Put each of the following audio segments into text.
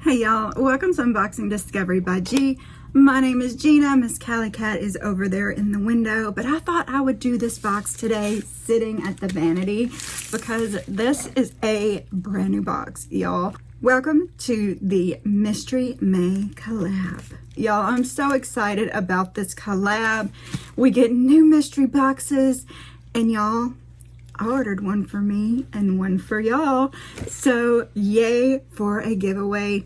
Hey y'all, welcome to Unboxing Discovery by G. My name is Gina. Miss Callie Cat is over there in the window, but I thought I would do this box today sitting at the vanity because this is a brand new box, y'all. Welcome to the Mystery May collab. Y'all, I'm so excited about this collab. We get new mystery boxes, and y'all, I ordered one for me and one for y'all. So yay for a giveaway.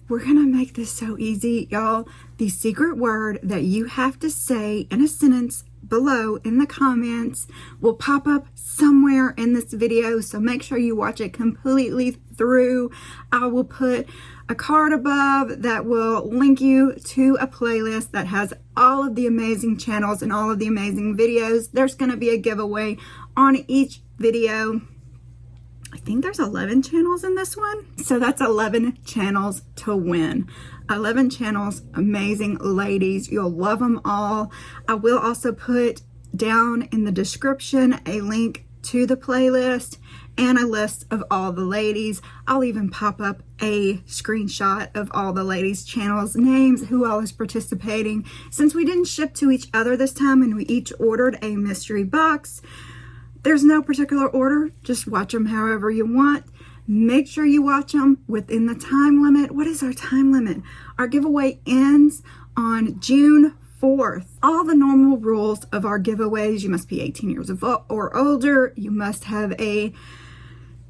We're gonna make this so easy, y'all. The secret word that you have to say in a sentence below in the comments will pop up somewhere in this video. So make sure you watch it completely through. I will put a card above that will link you to a playlist that has all of the amazing channels and all of the amazing videos. There's gonna be a giveaway on each video. I think there's 11 channels in this one. So that's 11 channels to win. 11 channels, amazing ladies. You'll love them all. I will also put down in the description a link to the playlist and a list of all the ladies. I'll even pop up a screenshot of all the ladies' channels names, who all is participating. Since we didn't ship to each other this time and we each ordered a mystery box, there's no particular order. Just watch them however you want. Make sure you watch them within the time limit. What is our time limit? Our giveaway ends on June 4th. All the normal rules of our giveaways: you must be 18 years or older. You must have a...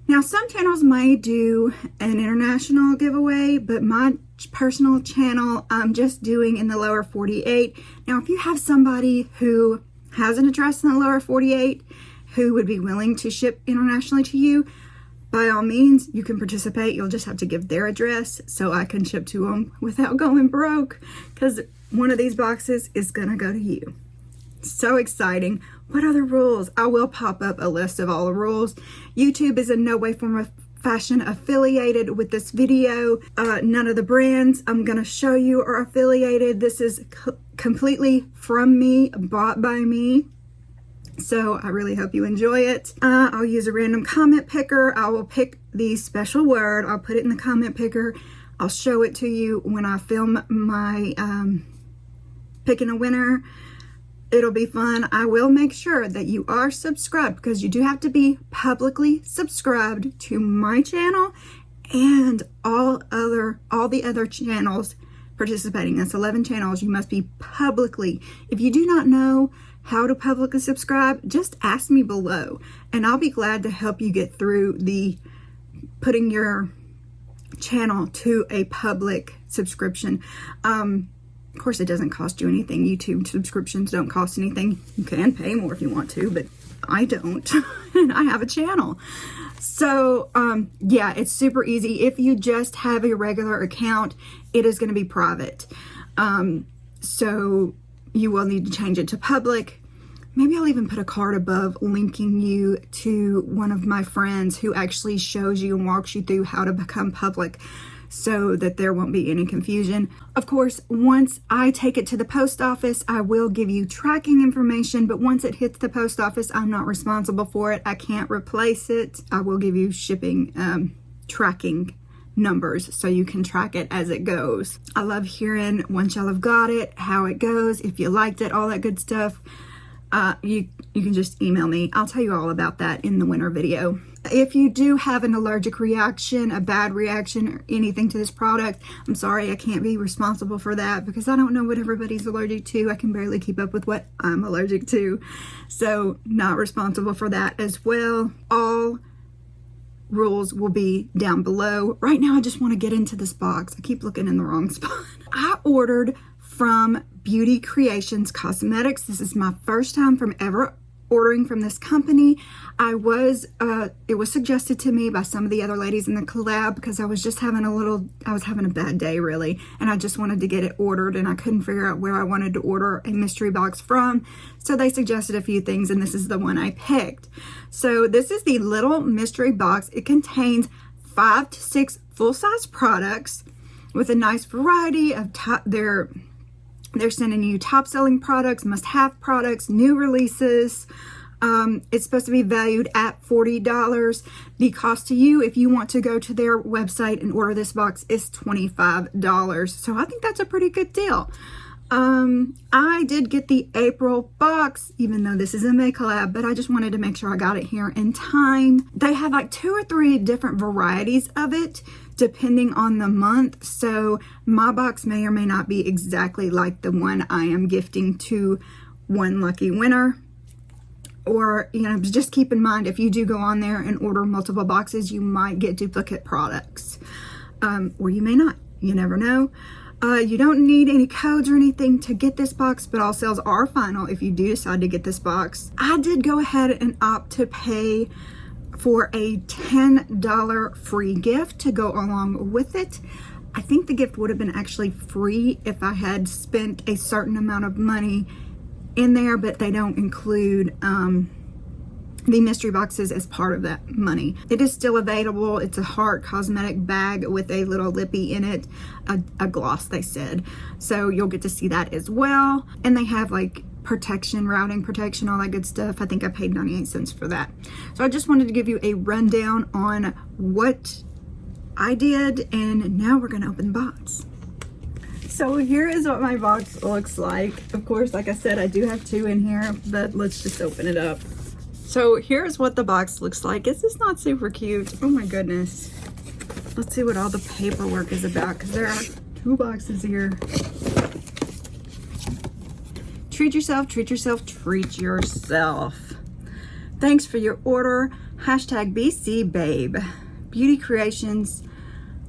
Now, some channels may do an international giveaway, but my personal channel, I'm just doing in the lower 48. Now, if you have somebody who has an address in the lower 48 who would be willing to ship internationally to you, by all means, you can participate. You'll just have to give their address so I can ship to them without going broke, because one of these boxes is gonna go to you. So exciting. What other rules? I will pop up a list of all the rules. YouTube is in no way, form, or fashion affiliated with this video. None of the brands I'm gonna show you are affiliated. This is completely from me, bought by me. So I really hope you enjoy it. I'll use a random comment picker. I will pick the special word. I'll put it in the comment picker. I'll show it to you when I film my picking a winner. It'll be fun. I will make sure that you are subscribed, because you do have to be publicly subscribed to my channel and all the other channels participating. That's 11 channels. You must be publicly. If you do not know how to publicly subscribe, just ask me below and I'll be glad to help you get through the putting your channel to a public subscription. Of course, it doesn't cost you anything. YouTube subscriptions don't cost anything. You can pay more if you want to, but I don't. And I have a channel. So yeah, it's super easy. If you just have a regular account, it is going to be private. So you will need to change it to public. Maybe I'll even put a card above linking you to one of my friends who actually shows you and walks you through how to become public, so that there won't be any confusion. Of course, once I take it to the post office, I will give you tracking information, but once it hits the post office, I'm not responsible for it. I can't replace it. I will give you shipping tracking numbers so you can track it as it goes. I love hearing once y'all have got it, how it goes, if you liked it, all that good stuff. You can just email me. I'll tell you all about that in the winter video. If you do have an allergic reaction, a bad reaction, or anything to this product, I'm sorry, I can't be responsible for that, because I don't know what everybody's allergic to. I can barely keep up with what I'm allergic to. So not responsible for that as well. All rules will be down below. Right now, I just want to get into this box. I keep looking in the wrong spot. I ordered from Beauty Creations Cosmetics. This is my first time from ever ordering from this company. It was suggested to me by some of the other ladies in the collab, because I was just having a bad day really, and I just wanted to get it ordered and I couldn't figure out where I wanted to order a mystery box from. So they suggested a few things and this is the one I picked. So this is the little mystery box. It contains 5 to 6 full-size products with a nice variety of they're sending you top-selling products, must-have products, new releases, It's supposed to be valued at $40. The cost to you, if you want to go to their website and order this box, is $25. So I think that's a pretty good deal. I did get the April box, even though this is a May collab, but I just wanted to make sure I got it here in time. They have like 2 or 3 different varieties of it, depending on the month. So my box may or may not be exactly like the one I am gifting to one lucky winner. Or, you know, just keep in mind, if you do go on there and order multiple boxes, you might get duplicate products. Or you may not. You never know. You don't need any codes or anything to get this box, but all sales are final if you do decide to get this box. I did go ahead and opt to pay for a $10 free gift to go along with it. I think the gift would have been actually free if I had spent a certain amount of money in there, but they don't include the mystery boxes as part of that money. It is still available. It's a heart cosmetic bag with a little lippy in it, a gloss, they said. So you'll get to see that as well. And they have like protection, routing protection, all that good stuff. I think I paid 98 cents for that. So I just wanted to give you a rundown on what I did, and now we're gonna open the box. So here is what my box looks like. Of course, like I said, I do have 2 in here, but let's just open it up. So here's what the box looks like. Is this not super cute? Oh my goodness. Let's see what all the paperwork is about, because there are 2 boxes here. Treat yourself, treat yourself, treat yourself. Thanks for your order. Hashtag BC Babe. Beauty creations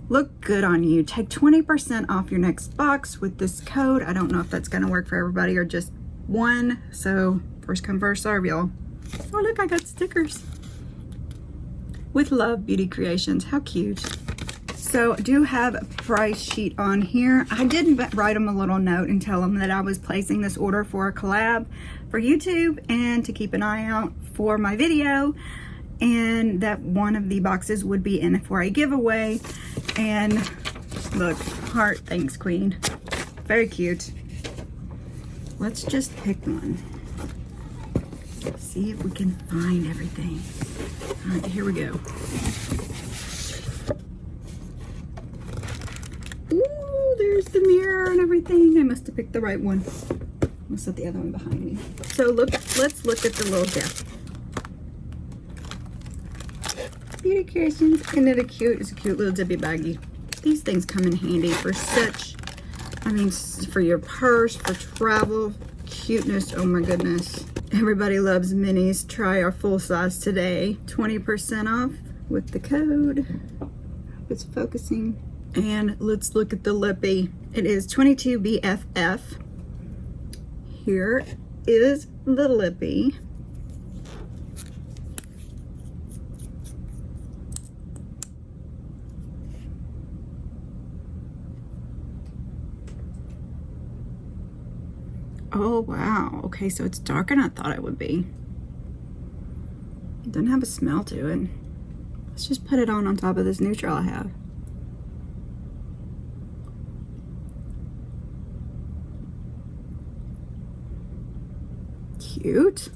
look good on you. Take 20% off your next box with this code. I don't know if that's gonna work for everybody or just one. So first come, first serve, y'all. Oh look, I got stickers. With love, Beauty Creations. How cute. So I do have a price sheet on here. I did write them a little note and tell them that I was placing this order for a collab for YouTube and to keep an eye out for my video, and that one of the boxes would be in for a giveaway. And look, heart, thanks queen. Very cute. Let's just pick one. See if we can find everything. All right, here we go. Ooh, there's the mirror and everything. I must have picked the right one. I'll set the other one behind me. So let's look at the little gift. Beauty Creations, isn't it cute? It's a cute little zippy baggie. These things come in handy for such, I mean, for your purse, for travel, cuteness. Oh my goodness. Everybody loves minis. Try our full size today. 20% off with the code. Hope it's focusing. And let's look at the lippy. It is 22 BFF. Here is the lippy. Oh wow, okay, so it's darker than I thought it would be. It doesn't have a smell to it. Let's just put it on top of this neutral I have. Cute.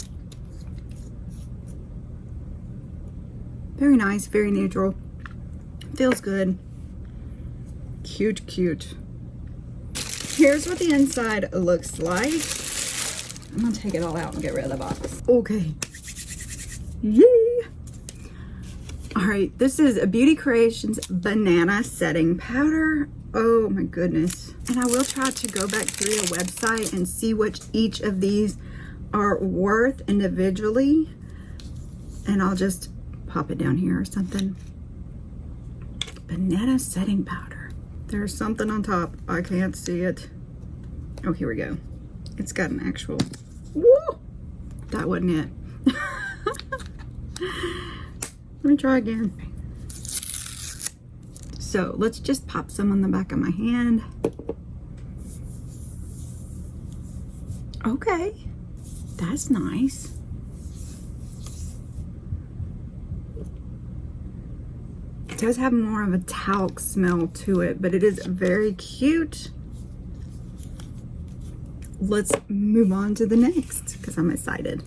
Very nice, very neutral. Feels good. Cute, cute. Here's what the inside looks like. I'm gonna take it all out and get rid of the box. Okay. Yay! All right, this is a Beauty Creations Banana Setting Powder. Oh my goodness. And I will try to go back through the website and see what each of these are worth individually. And I'll just pop it down here or something. Banana Setting Powder. There's something on top. I can't see it. Oh, here we go. It's got an actual... Woo! That wasn't it. Let me try again. So let's just pop some on the back of my hand. Okay. That's nice. It does have more of a talc smell to it, but it is very cute. Let's move on to the next because I'm excited.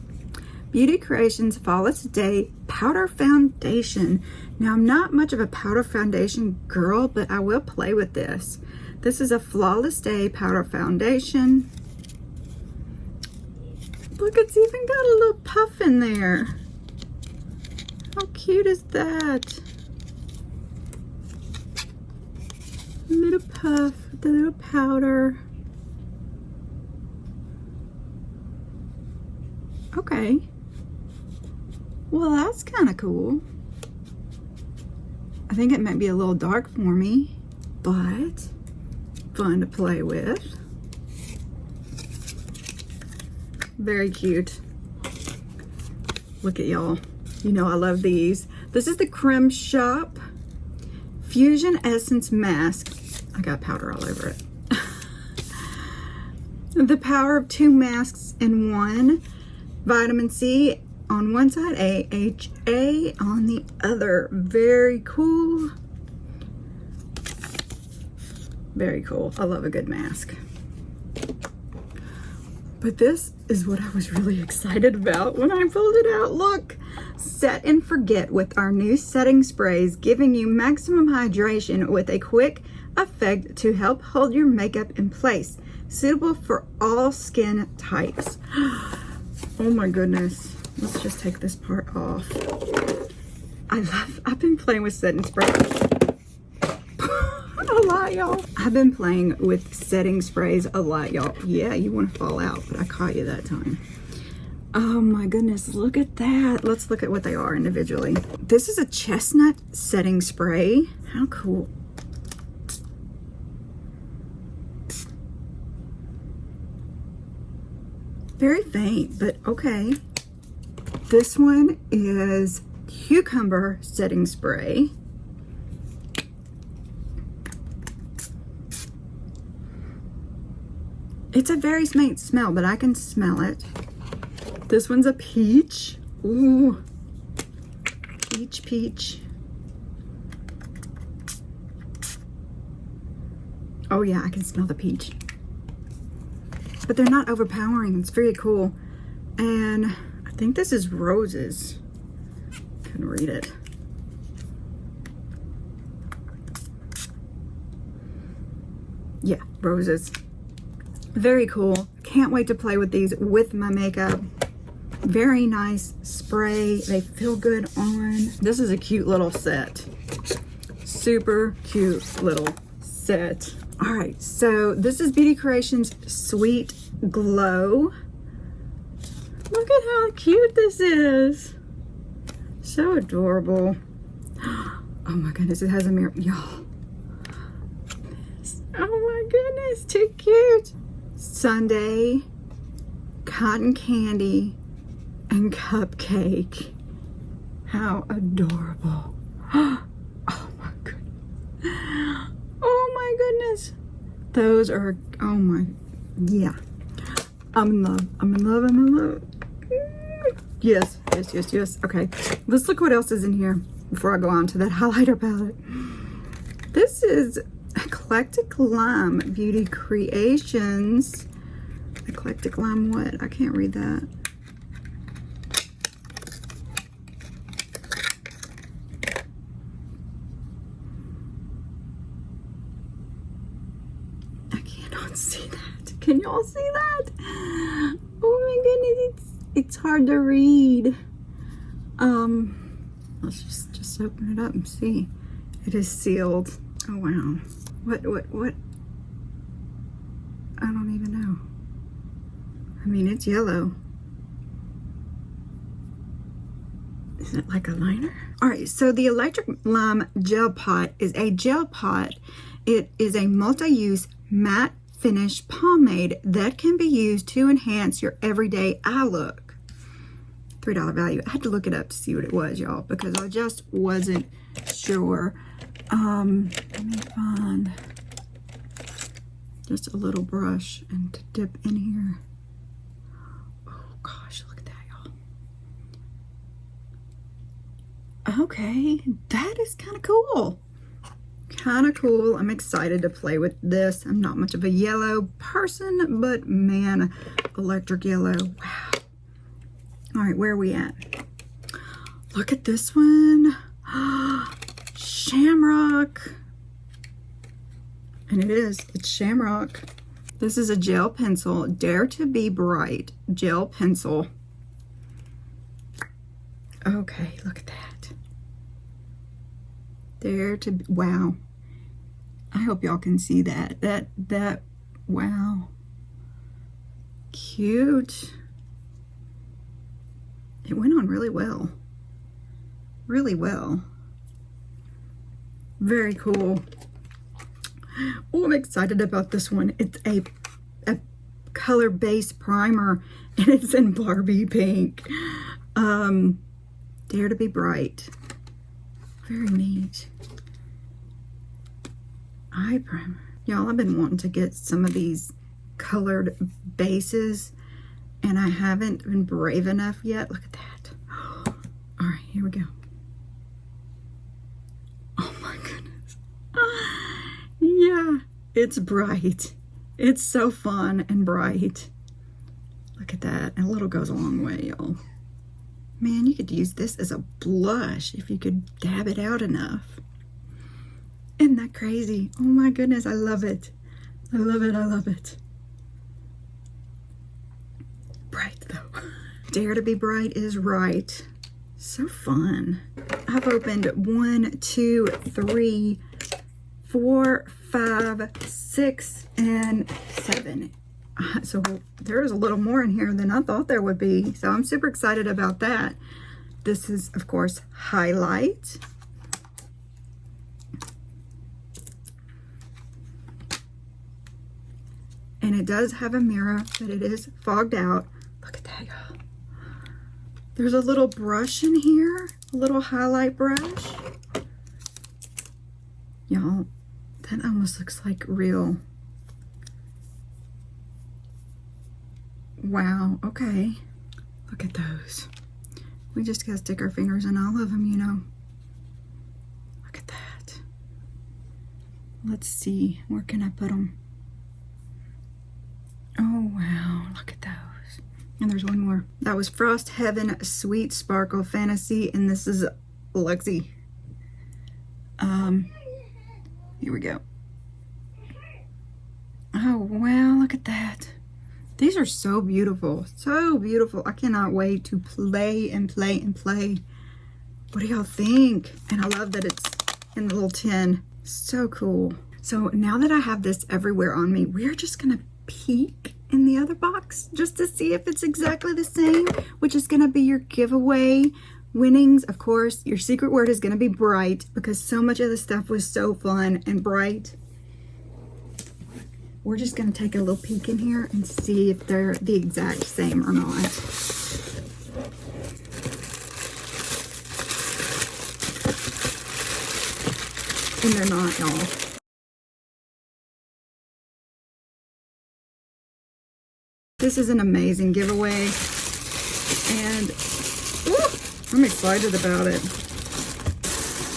Beauty Creations Flawless Day Powder Foundation. Now, I'm not much of a powder foundation girl, but I will play with this. This is a Flawless Day Powder Foundation. Look, it's even got a little puff in there. How cute is that? A little puff with a little powder. Okay. Well, that's kind of cool. I think it might be a little dark for me, but fun to play with. Very cute. Look at y'all. You know I love these. This is the Creme Shop Fusion Essence Mask. I got powder all over it. The power of 2 masks in one. Vitamin C on one side, AHA on the other. Very cool. Very cool. I love a good mask. But this is what I was really excited about when I pulled it out. Look, set and forget with our new setting sprays, giving you maximum hydration with a quick effect to help hold your makeup in place. Suitable for all skin types. Oh my goodness. Let's just take this part off. I've been playing with setting spray a lot, y'all. I've been playing with setting sprays a lot, y'all. Yeah, you want to fall out, but I caught you that time. Oh my goodness, look at that. Let's look at what they are individually. This is a chestnut setting spray. How cool. Very faint, but okay. This one is cucumber setting spray. It's a very faint smell, but I can smell it. This one's a peach. Ooh. Peach. Oh yeah, I can smell the peach. But they're not overpowering. It's very cool. And I think this is roses. Couldn't read it. Yeah, roses. Very cool. Can't wait to play with these with my makeup. Very nice spray. They feel good on. This is a cute little set. Super cute little set. All right, so this is Beauty Creations Sweet Glow. Look at how cute this is. So adorable. Oh my goodness, it has a mirror. Y'all. Oh my goodness, too cute. Sundae, cotton candy, and cupcake. How adorable. Oh my goodness. Oh my goodness. Those are, oh my, yeah. I'm in love. I'm in love. I'm in love. Yes. Okay, let's look what else is in here before I go on to that highlighter palette. This is Eclectic Lime Beauty Creations. Eclectic Lime what? I can't read that. I cannot see that. Can y'all see that? Oh my goodness, it's hard to read. Let's just open it up and see. It is sealed. Oh wow. What? I don't even know. I mean, it's yellow. Is it like a liner? All right, so the Electric Lime Gel Pot is a gel pot. It is a multi-use matte finish pomade that can be used to enhance your everyday eye look. $3 value. I had to look it up to see what it was, y'all, because I just wasn't sure. Let me find just a little brush and to dip in here. Oh gosh, look at that, y'all. Okay, that is kind of cool. I'm excited to play with this. I'm not much of a yellow person, but man, electric yellow, wow. All right, where are we at? Look at this one. Shamrock. And it's Shamrock. This is a gel pencil, Dare to Be Bright gel pencil. Okay, look at that. Dare to be, wow. I hope y'all can see that. That, wow. Cute. It went on really well. Really well. Very cool. Oh, I'm excited about this one. It's a color-based primer, and it's in Barbie pink. Dare to Be Bright. Very neat. Eye primer. Y'all, I've been wanting to get some of these colored bases, and I haven't been brave enough yet. Look at that. All right, here we go. Oh my goodness. Yeah, it's bright. It's so fun and bright. Look at that. And a little goes a long way, y'all. Man, you could use this as a blush if you could dab it out enough. Isn't that crazy? Oh my goodness, I love it. I love it, I love it. Bright though. Dare to Be Bright is right. So fun. I've opened 1, 2, 3, 4, 5, 6, and 7. So there's a little more in here than I thought there would be. So I'm super excited about that. This is, of course, Highlight. And it does have a mirror, but it is fogged out. Look at that, y'all. There's a little brush in here, a little highlight brush. Y'all, that almost looks like real. Wow, okay. Look at those. We just gotta stick our fingers in all of them, you know. Look at that. Let's see, where can I put them? Oh, wow, look at those. And there's one more. That was Frost Heaven Sweet Sparkle Fantasy, and this is Luxie. Here we go. Oh, wow, look at that. These are so beautiful, so beautiful. I cannot wait to play and play and play. What do y'all think? And I love that it's in the little tin. So cool. So now that I have this everywhere on me, we're just gonna peek in the other box just to see if it's exactly the same, which is gonna be your giveaway winnings. Of course, your secret word is gonna be bright because so much of the stuff was so fun and bright. We're just gonna take a little peek in here and see if they're the exact same or not. And they're not, y'all. This is an amazing giveaway, and I'm excited about it.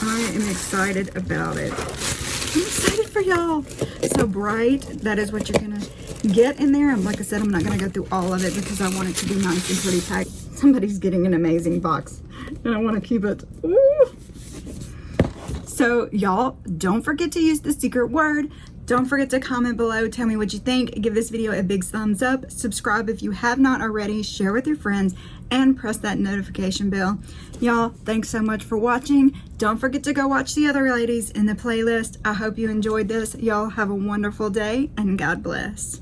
I am excited about it. I'm excited for y'all. So bright, that is what you're gonna get in there. And like I said, I'm not gonna go through all of it because I want it to be nice and pretty packed. Somebody's getting an amazing box, and I want to keep it. Ooh. So y'all, don't forget to use the secret word. Don't forget to comment below, tell me what you think, give this video a big thumbs up, subscribe if you have not already, share with your friends, and press that notification bell. Y'all, thanks so much for watching. Don't forget to go watch the other ladies in the playlist. I hope you enjoyed this. Y'all have a wonderful day, and God bless.